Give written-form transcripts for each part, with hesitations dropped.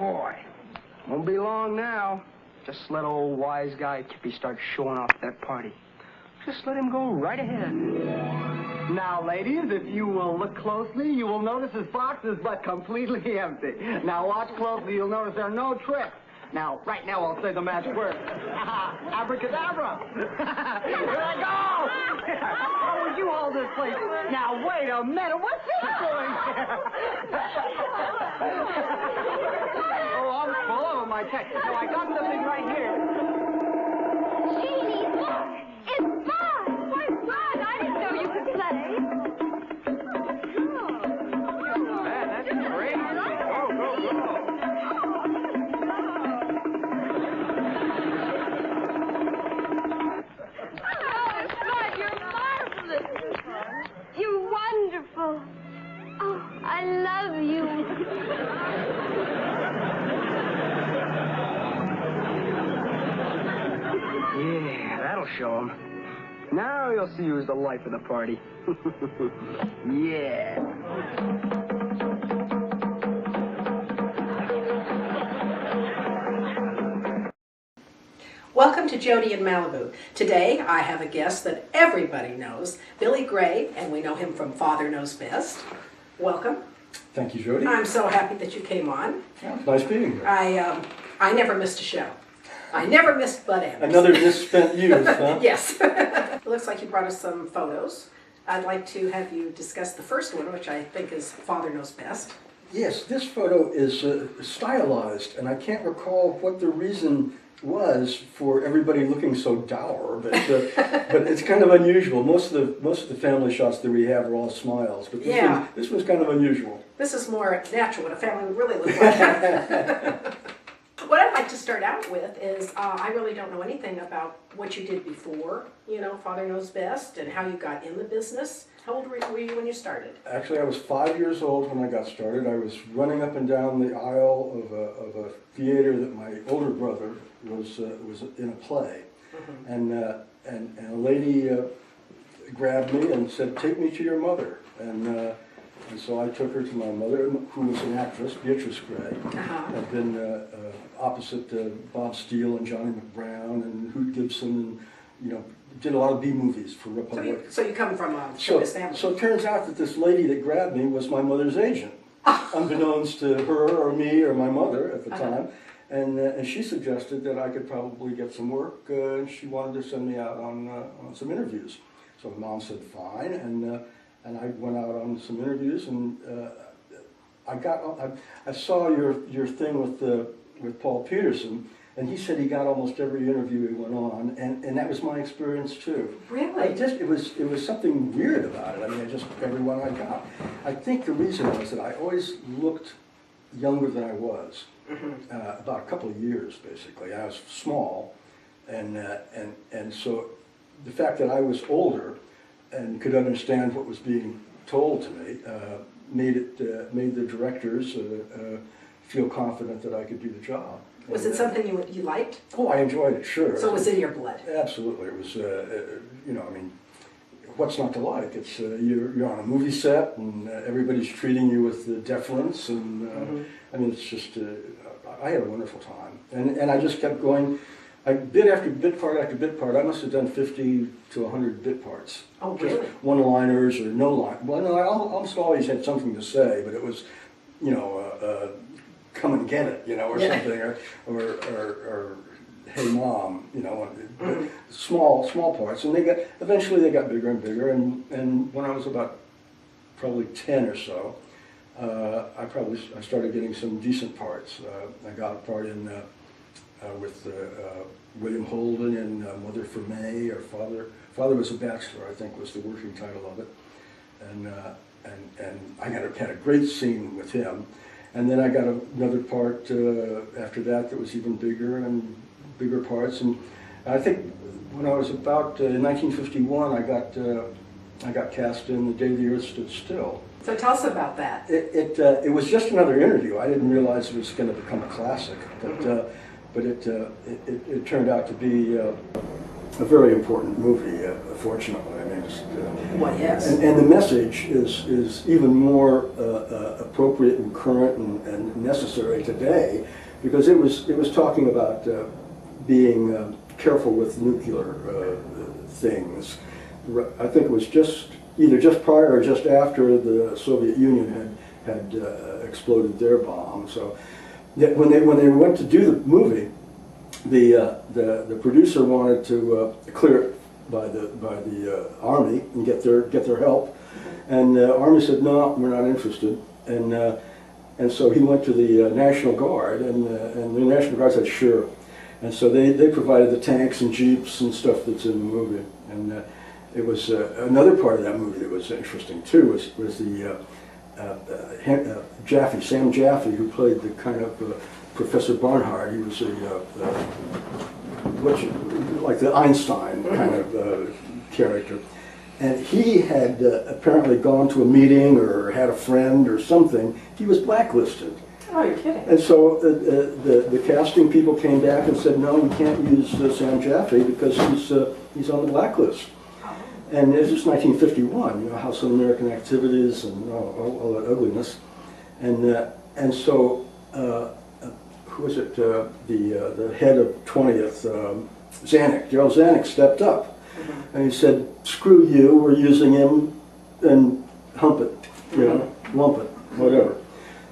boy. Won't be long now. Just let old wise guy Kippy start showing off at that party. Just let him go right ahead. Now, ladies, if you will look closely, you will notice his box is but completely empty. Now, watch closely. You'll notice there are no tricks. Now, right now, I'll say the magic word. Abracadabra. Here I go. How would you hold this place? Now, wait a minute. What's this doing here? Oh, I'm full of them, I tell you. No, I got something right here. Jeannie, look! It's Bud! Why, Bud, I didn't know you could play. Man, that's great. Go. Oh, Bud, you're marvelous. You're wonderful. Oh, I love you. Yeah, that'll show him. Now you'll see who's the life of the party. Yeah. Welcome to Jodie in Malibu. Today I have a guest that everybody knows, Billy Gray, and we know him from Father Knows Best. Welcome. Thank you, Jodie. I'm so happy that you came on. Yeah, nice being here. I never missed a show. I never missed Bud Anderson. Another misspent youth, huh? Yes. It looks like you brought us some photos. I'd like to have you discuss the first one, which I think is Father Knows Best. Yes, this photo is stylized, and I can't recall what the reason was for everybody looking so dour, but but it's kind of unusual. Most of the family shots that we have are all smiles, but this one's kind of unusual. This is more natural, what a family would really look like. What I'd like to start out with is, I really don't know anything about what you did before, Father Knows Best, and how you got in the business. How old were you when you started? Actually, I was 5 years old when I got started. I was running up and down the aisle of a theater that my older brother was in a play, and a lady grabbed me and said, "Take me to your mother," and so I took her to my mother, who was an actress, Beatrice Gray. Had been opposite Bob Steele and Johnny McBrown and Hoot Gibson, and did a lot of B movies for Republic. So you come from a showbiz family. So it turns out that this lady that grabbed me was my mother's agent, unbeknownst to her or me or my mother at the time. And she suggested that I could probably get some work, and she wanted to send me out on some interviews. So my mom said fine, and I went out on some interviews, and I saw your thing with Paul Peterson, and he said he got almost every interview he went on, and that was my experience too. Really? It was something weird about it. I mean, every one I got. I think the reason was that I always looked younger than I was. About a couple of years, basically. I was small, and so the fact that I was older and could understand what was being told to me made the directors feel confident that I could do the job. Was it something you liked? Oh, I enjoyed it, sure. So it was in your blood? Absolutely. It was, I mean, what's not to like? It's you're on a movie set, and everybody's treating you with deference, and I mean, it's just I had a wonderful time, and I just kept going. Bit after bit part after bit part. I must have done 50 to 100 bit parts. Oh, really? Just one-liners or no line. Well, no, I almost always had something to say, but it was, come and get it, or something, or hey mom, small parts, and eventually they got bigger and bigger, and when I was about probably 10 or so, I started getting some decent parts. I got a part in with William Holden in Mother for May, or Father was a Bachelor, I think was the working title of it, and I had a great scene with him. And then I got another part after that was even bigger and bigger parts. And I think when I was about in 1951, I got cast in The Day the Earth Stood Still. So tell us about that. It was just another interview. I didn't realize it was going to become a classic, but it turned out to be a very important movie, fortunately. I mean, Well, yes. and the message is even more appropriate and current and necessary today, because it was talking about being careful with nuclear things. I think it was either just prior or just after the Soviet Union had exploded their bomb. So when they went to do the movie, the producer wanted to clear it by the Army and get their help, and the Army said, no, we're not interested, and so he went to the National Guard, and the National Guard said sure, and so they provided the tanks and jeeps and stuff that's in the movie, and it was another part of that movie that was interesting too was the Sam Jaffe, who played the kind of Professor Barnhart. He was like the Einstein kind of character. And he had apparently gone to a meeting or had a friend or something. He was blacklisted. Oh, you're kidding. And so the casting people came back and said, no, we can't use Sam Jaffe because he's on the blacklist. And this is 1951, House Un-American Activities and all that ugliness. And so, who was it, the head of 20th, Zanuck, Gerald Zanuck stepped up. And he said, screw you, we're using him, and hump it, lump it, whatever.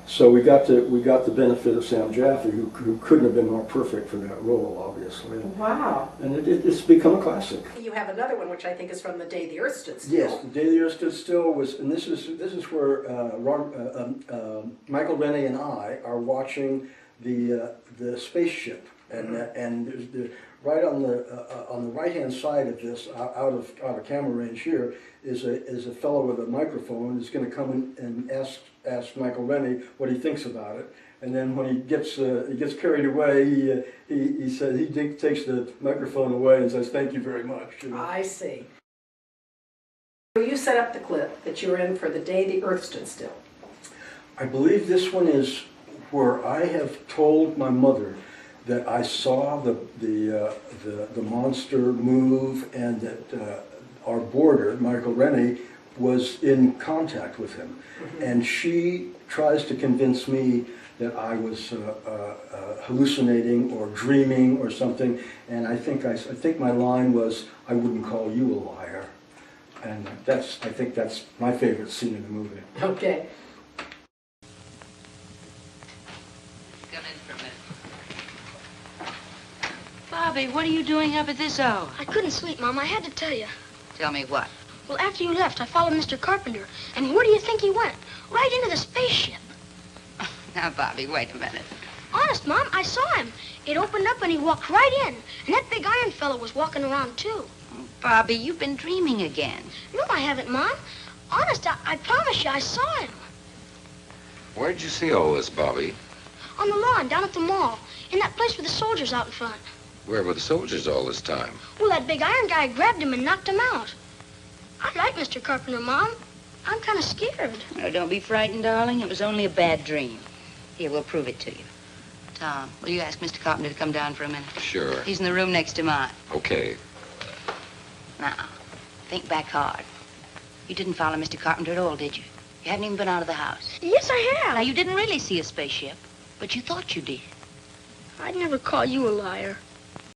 So we got the benefit of Sam Jaffe, who couldn't have been more perfect for that role, obviously. Wow. And it's become a classic. You have another one, which I think is from The Day the Earth Stood Still. Yes, The Day the Earth Stood Still was, and this is where Michael Rennie and I are watching the spaceship, and there's right on the right hand side of this, out of camera range here, is a fellow with a microphone who's going to come and ask Michael Rennie what he thinks about it, and then when he gets carried away, he says he takes the microphone away and says thank you very much. I see. You set up the clip that you're in for The Day the Earth Stood Still. I believe this one is where I have told my mother that I saw the monster move, and that our boarder, Michael Rennie, was in contact with him. And she tries to convince me that I was hallucinating or dreaming or something. And I think my line was, "I wouldn't call you a liar." And I think that's my favorite scene in the movie. Okay. Come in for a minute. Bobby, what are you doing up at this hour? I couldn't sleep, Mom. I had to tell you. Tell me what? Well, after you left, I followed Mr. Carpenter. And where do you think he went? Right into the spaceship. Now, Bobby, wait a minute. Honest, Mom, I saw him. It opened up and he walked right in. And that big iron fellow was walking around, too. Bobby, you've been dreaming again. No, I haven't, Mom. Honest, I promise you, I saw him. Where'd you see all this, Bobby? On the lawn, down at the mall. In that place with the soldiers out in front. Where were the soldiers all this time? Well, that big iron guy grabbed him and knocked him out. I like Mr. Carpenter, Mom. I'm kind of scared. Oh, don't be frightened, darling. It was only a bad dream. Here, we'll prove it to you. Tom, will you ask Mr. Carpenter to come down for a minute? Sure. He's in the room next to mine. Okay. Now, think back hard. You didn't follow Mr. Carpenter at all, did you? You haven't even been out of the house. Yes, I have. Now, you didn't really see a spaceship, but you thought you did. I'd never call you a liar.